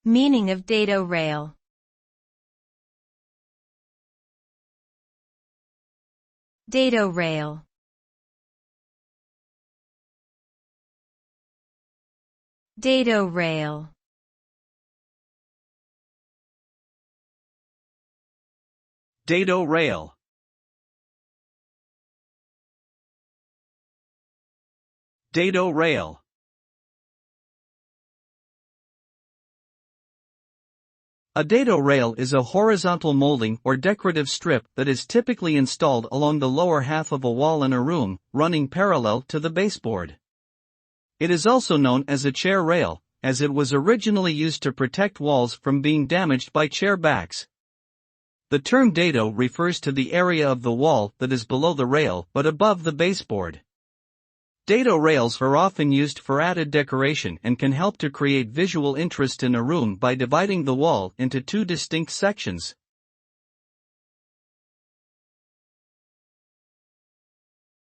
Meaning of dado rail. Dado rail. Dado rail. Dado rail. Dado rail. A dado rail is a horizontal molding or decorative strip that is typically installed along the lower half of a wall in a room, running parallel to the baseboard. It is also known as a chair rail, as it was originally used to protect walls from being damaged by chair backs. The term dado refers to the area of the wall that is below the rail but above the baseboard. Dado rails are often used for added decoration and can help to create visual interest in a room by dividing the wall into two distinct sections.